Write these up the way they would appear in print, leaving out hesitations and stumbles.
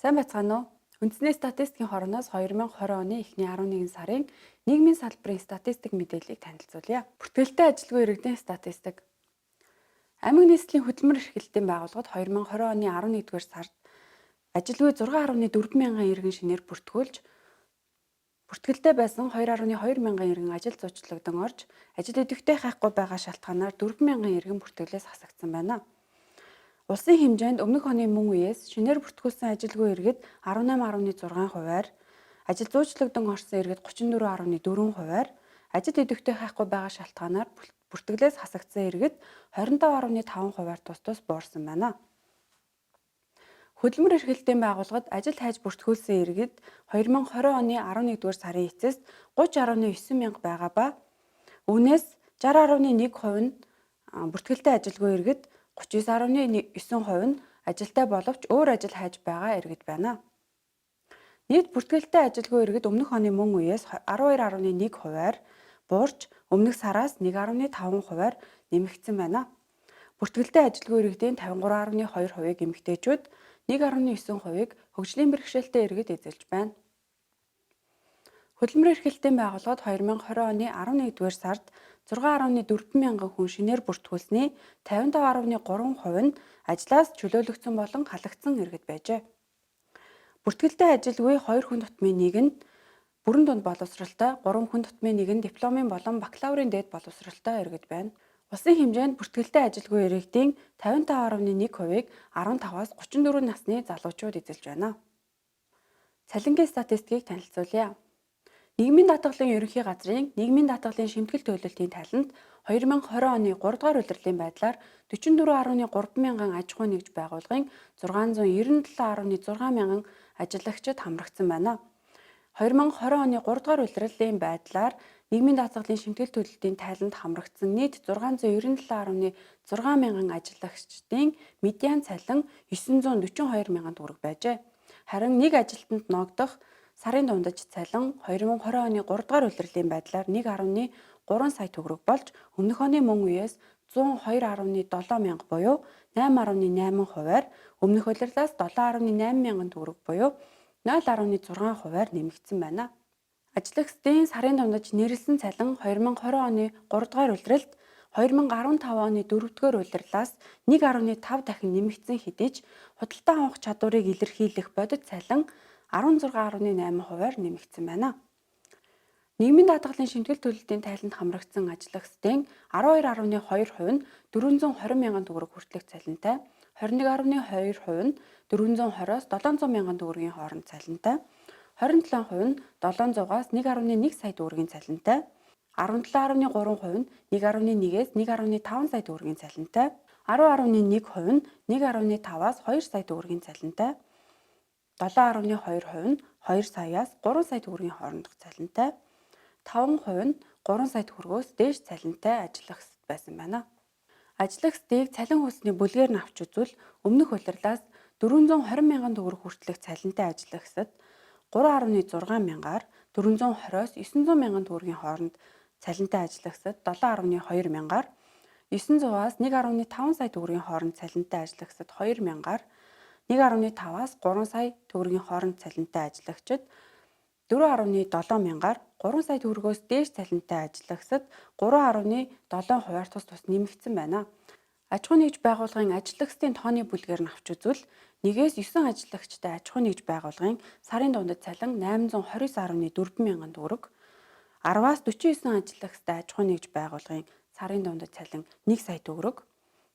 Сайн байцгаана уу? Үндэсний статистикийн хорооноос 2020 оны эхний 11 сарын нийгмийн салбарын статистик мэдээллийг танилцуулъя. Бүртгэлтэй ажилгүй иргэдийн статистик. Аймаг нийслэлийн хөтөлмөр эрхлэлтийн байгууллагад 2020 оны 11-р сард ажилгүй 6.4 мянган иргэн шинээр бүртгүүлж, бүртгэлтэй байсан 2.2 мянган иргэн ажил зуучлагдсан орж, ажил идэвхтэй хайхгүй байгаа шалтгаанаар 4 мянган иргэн бүртгэлээс хасагдсан байна. Улсын хэмжээнд өмнөх оны мөн үеэс шинээр бүртгүүлсэн ажилгүй иргэд 18.6%-аар, ажил зуучлагдсан орсон иргэд 34.4%-аар, ажил идэвхтэй хайхгүй байгаа шалтгаанаар бүртгэлээс хасагдсан иргэд 25.5%-аар тус тус буурсан байна. Хөдөлмөр эрхлэлтийн байгууллагад ажил хайж бүртгүүлсэн иргэд 2020 оны 11-р сарын эцэст 30.9 мянга байгаа ба үүнээс 60.1% нь бүртгэлтэй ажилгүй иргэд, 39.9% нь ажилтай боловч өөр ажил хайж байгаа иргэд байна. Нийт бүртгэлтэй ажилгүй иргэд өмнөх оны мөн үеэс 12.1%-аар буурч өмнөх сараас 1.5%-аар нэмэгдсэн байна. Бүртгэлтэй ажилгүй иргэдийн 53.2%-ийг эмэгтэйчүүд, 1.9%-ийг хөгжлийн бэрхшээлтэй иргэд эзэлж байна. Хөдөлмөр эрхлэлтийн байгууллагад 2020 оны 11-р сард 6.4 мянган хүн шинээр бүртгүүлсэний 55.3% нь ажлаас чөлөөлөгдсөн болон халагдсан иргэд байжээ. Бүртгэлтэй ажилгүй 2 хүн тутмын нэг нь бүрэн дунд боловсролтой, 3 хүн тутмын нэг нь дипломын болон бакалаврын дээд боловсролтой иргэд байна. Улсын хэмжээнд бүртгэлтэй ажилгүй иргэдийн 55.1%-ийг 15-аас 34 насны залуучууд эзэлж байна. Цалингийн статистикийг танилцуулъя. Нийгмийн даатгалын ерөнхий газрын нийгмийн даатгалын шимтгэл төлөлтийн тайланд 2020 оны 3 дугаар улирлын байдлаар 44.3 мянган аж ахуй нэгж байгууллагын 697.6 мянган ажиллагчид хамрагдсан байна. 2020 оны 3 дугаар улирлын байдлаар нийгмийн даатгалын шимтгэл төлөлтийн тайланд хамрагдсан нийт 697.6 мянган ажиллагчдын медиан цалин 942 мянган төгрөг байжээ. Харин нэг ажилтнанд ногдох сарын дундаж цалин 2020 оны 3 дугаар улирлын байдлаар 1.3 сая төгрөг болж өмнөх оны мөн үеэс 102.7 мянга буюу 8.8%-аар, өмнөх улирлаас 7.8 мянган төгрөг буюу 0.6%-аар нэмэгдсэн байна. Ажиллагчдын сарын дундаж нэрлсэн цалин 2020 оны 3 дугаар улиралд 2015 оны 4 дугаар улирлаас 1.5 дахин нэмэгдсэн хэдий ч худалдан авах чадварыг илэрхийлэх бодит цалин 16.8%-аар нэмэгдсэн байна. Нийгмийн даатгалын шимтгэл төлөлтийн тайланд хамрагдсан ажиллагчдын 12.2% нь 420 мянган төгрөг хүртэлх цалинтай, 21.2% нь 420-оос 700 мянган төгрөгийн хооронд цалинтай, 27% нь 700-аас 1.1 сая төгрөгийн цалинтай, 17.3% нь 1.1-ээс 1.5 сая төгрөгийн цалинтай, 10.1% нь 1.5-аас 2 сая төгрөгийн цалинтай, 7.2% нь 2 саяас 3 сая төгрөгийн хоорондох цалинтай, 5% нь 3 сая төгрөгөөс дээш цалинтай ажиллагчид байсан байна. Ажиллагчдыг цалин хөлсний бүлгээр нь авч үзвэл өмнөх улирлаас 420 мянган төгрөг хүртэлх цалинтай ажиллагчид 3.6 мянгаар, 420-оос 900 мянган төгрөгийн хооронд цалинтай ажиллагчид 7.2 мянгаар, 900-аас 1.5 сая төгрөгийн хооронд цалинтай ажиллагчид 2 мянгаар, 1.5-аас 3 сая төгрөгийн хооронд цалинтай ажиллагчид 4.7 мянгаар, 3 сая төгрөгөөс дээш цалинтай ажиллагчид 3.7%-аар тус тус нэмэгдсэн байна. Аж ахуй нэгж байгууллагын ажиллагчдын тооны бүлгээр нь авч үзвэл 1-ээс 9 ажиллагчтай аж ахуй нэгж байгууллагын сарын дундад цалин 829.4 мянган төгрөг, 10-аас 49 ажиллагчтай аж ахуй нэгж байгууллагын сарын дундад цалин 1 сая төгрөг,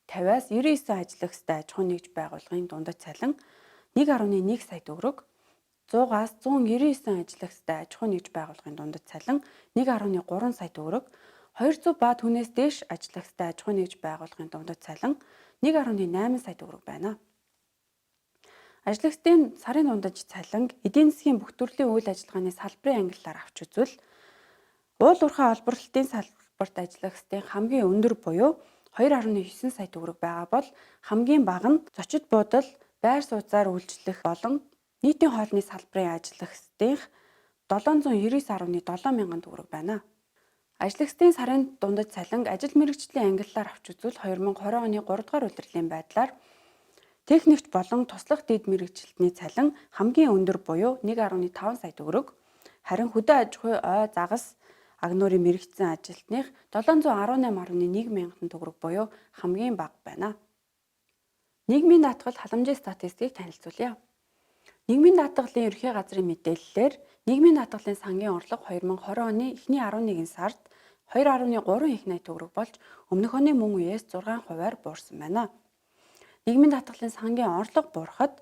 50-аас 99 ажиллагчтай аж ахуй нэгж байгууллагын дундад цалин 1.1 сая төгрөг, 100-аас 199 ажиллагчтай аж ахуй нэгж байгууллагын дундад цалин 1.3 сая төгрөг, 200 ба түүнээс дээш ажиллагчтай аж ахуй нэгж байгууллагын дундад цалин 1.8 сая төгрөг байна. Ажиллагчдын сарын дундаж цалинг эдийн засгийн бүх төрлийн үйл ажиллагааны салбарын ангиллаар авч үзвэл уул уурхай олборлолтын салбарт ажиллагчдын хамгийн өндөр буюу 2.9 сая төгрөг байгаа бол хамгийн бага нь зочид буудал, байр сууцаар үйлчлэх болон нийтийн хоолны салбарын ажиллагчдын 799.7 мянган төгрөг байна. Ажиллагчдын сарын дундаж цалинг ажил мэргэжлийн ангиллаар авч үзвэл 2020 оны 3 дугаар улирлын байдлаар Техникч болон туслах дэд мэргэжилтний цалин хамгийн өндөр буюу 1.5 сая төгрөг. Харин хөдөө аж ахуй, ой, загас агнуурын мэргэжсэн ажилтных 718.1 мянган төгрөг буюу хамгийн бага байна. Нийгмийн даатгал халамжийн статистикийг танилцуулъя. Нийгмийн даатгалын ерхий газрын мэдээллээр нийгмийн даатгалын сангийн орлого 2020 оны эхний 11 сард 2.3 их найт төгрөг болж өмнөх оны мөн үеэс 6%-аар буурсан байна. Нийгмийн даатгалын сангийн орлого буурахад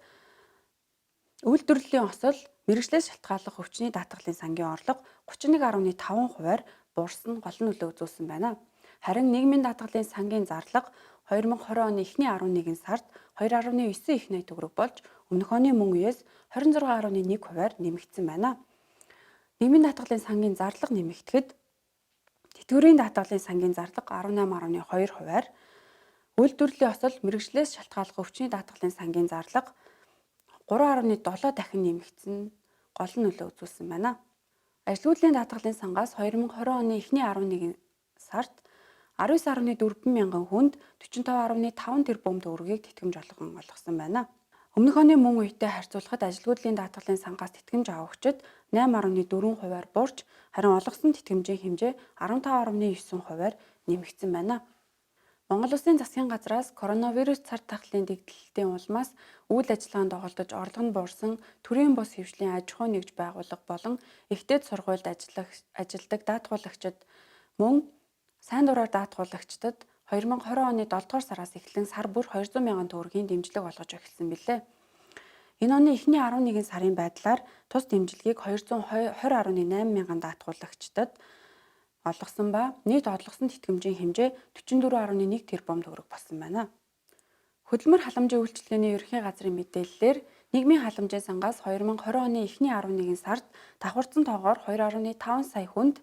үйлдвэрлэлийн осол мэргэжлээс шалтгааллах өвчний даатгалын сангийн орлого 31.5%-аар буурсан гол нөлөө үзүүлсэн байна. Харин нийгмийн даатгалын сангийн зарлага 2020 оны эхний 11 сард 2.9 их найт төгрөг болж өмнөх оны мөн үеэс 26.1%-аар нэмэгдсэн байна. Нийгмийн даатгалын сангийн зарлага нэмэгдэхэд тэтгэврийн даатгалын сангийн зарлага 18.2%-аар, үйлдвэрлэлийн осол мэргэжлээс шалтгааллах өвчний даатгалын сангийн зарлага 3.7 дахин нэмэгдсэн гол нөлөө үзүүлсэн байна. Ажилгүйдлийн даатгалын сангаас 2020 оны эхний 11 сард 19.4 мянган хүнд 45.5 тэрбум төгрөгийг тэтгэмж олгосон байна. Өмнөх оны мөн үетэй харьцуулахад ажилгүйдлийн даатгалын сангаас тэтгэмж авагчид 8.4%-аар буурч харин олгосон тэтгэмжийн хэмжээ 15.9%-аар нэмэгдсэн байна. Монгол Улсын засгийн газраас коронавирус цар тахлын дэгдэлтийн улмаас үйл ажиллагаанд оролдож орлого нь буурсан төрийн бус хэвшлийн аж ахуй нэгж байгууллага болон ихтэйд сургуульд ажилладаг даатгуулагчид мөн сайн дураар даатгуулагчдад 2020 оны 7 дугаар сараас эхлэн сар бүр 200 мянган төгрөгийн дэмжлэг олгож эхэлсэн билээ. Энэ оны эхний 11 сарын байдлаар тус дэмжлэгийг 220.8 мянган даатгуулагчдад олгосон ба нийт орлогосон тэтгэмжийн хэмжээ 44.1 тэрбум төгрөг болсон байна. Хөдөлмөр халамжийн үйлчилгээний ерхий газрын мэдээллээр нийгмийн халамжийн сангаас 2020 оны эхний 11 сард давхарцсан тоогоор 2.5 сая хүнд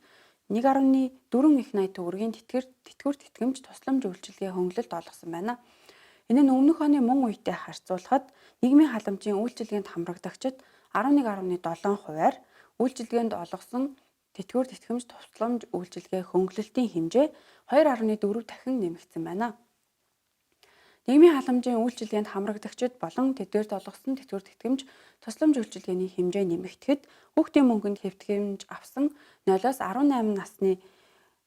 1.4 их найт төгрөгийн тэтгэвэр тэтгэмж тусламж үйлчилгээ хөнгөлөлт олгосон байна. Энэ нь өмнөх оны мөн үетэй харьцуулахад нийгмийн халамжийн үйлчилгээнд хамрагдагчид 11.7%-аар, үйлчилгээнд олгосон тэтгэвэр тэтгэмж тусламж үйлчилгээ хөнгөлөлтийн хэмжээ 2.4 дахин нэмэгдсэн байна. Нийгмийн халамжийн үйлчилгээнд хамрагдагчид болон тэдгээрт олгосон тэтгэвэр тэтгэмж тусламж үйлчилгээний хэмжээ нэмэгдэхэд хүүхдийн мөнгөнд тэтгэмж авсан 0-18 насны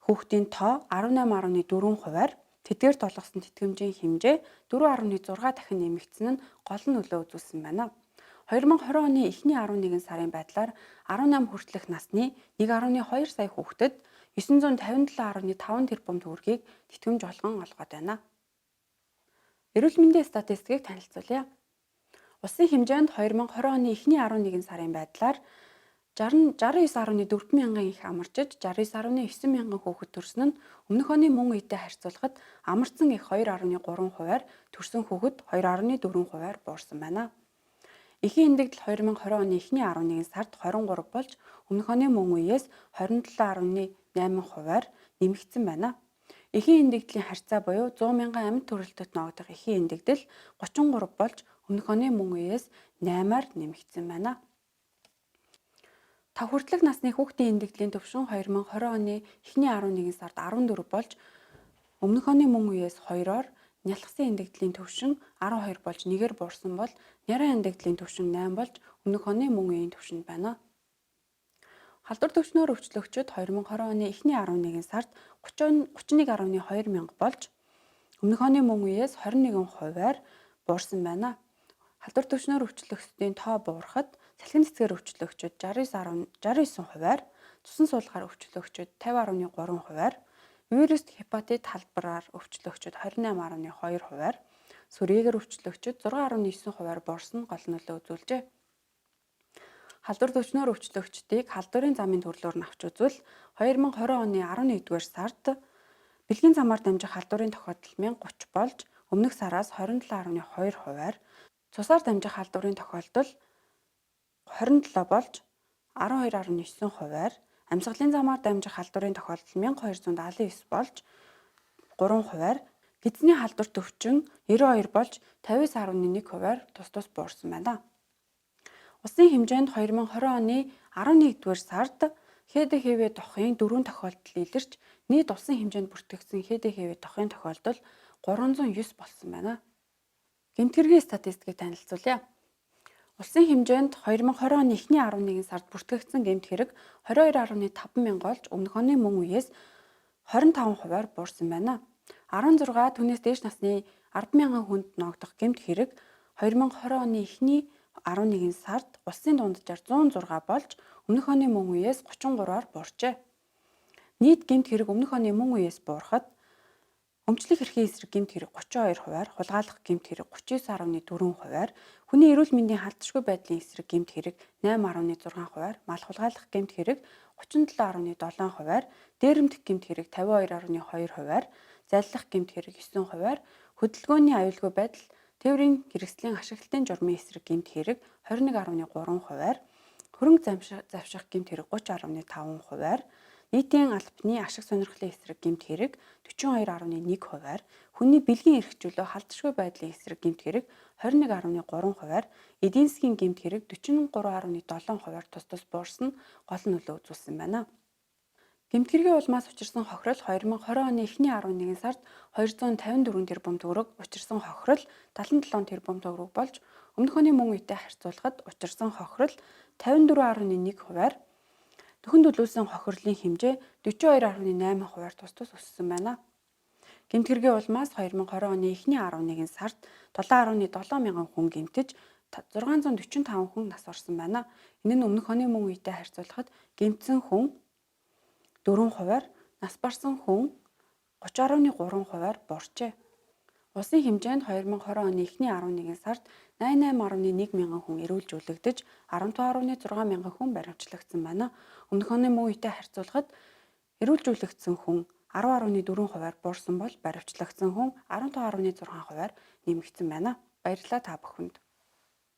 хүүхдийн тоо 18.4%-аар, тэдгээрт олгосон тэтгэмжийн хэмжээ 4.6 дахин нэмэгдсэн нь гол нөлөө үзүүлсэн байна. 2020 оны эхний 11 сарын байдлаар 18 хүртэлх насны 1.2 сая хүүхдэд 957.5 тэрбум төгрөгийг тэтгэмж олгон олгоод байна. Эрүүл мэндийн статистикийг танилцуулъя. Улсын хэмжээнд 2020 оны эхний 11 сарын байдлаар 69.4 мянган их амарчид 69.9 мянган хүүхэд төрсөн нь өмнөх оны мөн үетэй харьцуулахад амарсан их 2.3%-аар төрсөн хүүхэд 2.4%-аар буурсан байна. Эхийн эндэгдэл 2020 оны эхний 11 сард 23 болж өмнөх оны мөн үеэс 27.8%-аар нэмэгдсэн байна. Эхийн эндэгдлийн харьцаа буюу 100 мянган амьд төрөлтөд ногдох эхийн эндэгдэл 33 болж өмнөх оны мөн үеэс 8-аар нэмэгдсэн байна. 5 хүртэлх насны хүүхдийн эндэгдлийн түвшин 2020 оны эхний 11 сард 14 болж өмнөх оны мөн үеэс 2-оор, нялхсан эндэгдлийн түвшин 12 болж 1-ээр буурсан бол нярайн эндэгдлийн түвшин 8 болж өмнөх оны мөн үеийн түвшинд байна. Халдвар төвчнөөр өвчлөгчид 2020 оны эхний 11 сард 31.2 мянга болж өмнөх оны мөн үеэс 21%-аар буурсан байна. Халдвар төвчнөөр өвчлөгчдийн тоо буурахад салхин цэцгээр өвчлөгчид 69%-аар, цусан суулгаар өвчлөгчид 50.3%-аар, вирус хепатит халдвараар өвчлөгчид 28.2%-аар, сүрийгээр өвчлөгчид 6.9%-аар буурсан гол нөлөө үзүүлжээ. Халдвар төвчнөөр өвчлөгчдийг халдварын замын төрлөөр нь авч үзвэл 2020 оны 11-р сард бэлгийн замаар дамжих халдварын тохиолдол 1030 болж өмнөх сараас 27.2%-аар, цусаар дамжих халдварын тохиолдол 27 болж 12.9%-аар, амьсгалын замаар дамжих халдварын тохиолдол 1279 болж 3%-аар, гидсний халдвар төвчин 92 болж 50.1%-аар тус тус буурсан байна. Улсын хэмжээнд 2020 оны 11-р сард ХДХВ дохын 4 тохиолдол илэрч нийт улсын хэмжээнд бүртгэгдсэн ХДХВ дохын тохиолдол 309 болсон байна. Гэмтгэргийн статистикийг танилцуулъя. Улсын хэмжээнд 2020 оны эхний 11 сард бүртгэгдсэн гэмт хэрэг 22.5 мянга болж өмнөх оны мөн үеэс 25%-аар буурсан байна. 16 түүнээс дээш насны 10 мянган хүнд ногдох гэмт хэрэг 2020 оны эхний 11 сард улсын дунджаар 106 болж өмнөх оны мөн үеэс 33-аар буурчээ. Нийт гэмт хэрэг өмнөх оны мөн үеэс буурахад өмчлөх эрхийн эсрэг гэмт хэрэг 32%-аар, хулгайлах гэмт хэрэг 39.4%-аар, хүний эрүүл мэндийн халдшгүй байдлын эсрэг гэмт хэрэг 8.6%-аар, мал хулгайлах гэмт хэрэг 37.7%-аар, дээрэмдэх гэмт хэрэг 52.2%-аар, заллах гэмт хэрэг 9%-аар, хөдөлгөөний аюулгүй байдал, тээврийн хэрэгслийн ашиглалтын журмын эсрэг гэмт хэрэг 21.3%-аар, хөрөнгө завших гэмт хэрэг 30.5%-аар, нийтийн албаны ашиг сонирхлын эсрэг гэмт хэрэг 42.1%-аар, хүний бэлгийн эрхчлөө халдшгүй байдлын эсрэг гэмт хэрэг 21.3%-аар, эдийн засгийн гэмт хэрэг 43.7%-аар тус тус буурсан нь гол нөлөө үзүүлсэн байна. Гэмтгэргийн улмаас учирсан хохирол 2020 оны эхний 11 сард 254 тэрбум төгрөг учирсан хохирол 77 тэрбум төгрөг болж өмнөх оны мөн үетэй харьцуулахад учирсан хохирол 54.1%-аар дөхөн төлөвлөсөн хохирлын хэмжээ 42.8%-аар тус тус өссөн байна. Гэмтгэргийн улмаас 2020 оны эхний 11 сард 7.7 мянган хүн гэмтэж 645 хүн нас орсон байна. Энэ нь өмнөх оны мөн үетэй харьцуулахад гэмтсэн хүн 4%-аар, нас барсан хүн 30.3%-аар буурчээ. Улсын хэмжээнд 2020 оны эхний 11 сард 88.1 мянган хүн эрүүлжүүлэгдэж 15.6 мянган хүн баривчлагдсан байна. Өмнөх оны мөн үетэй харьцуулахад эрүүлжүүлэгдсэн хүн 10.4%-аар буурсан бол баривчлагдсан хүн 15.6%-аар нэмэгдсэн байна. Баярлалаа та бүхэнд.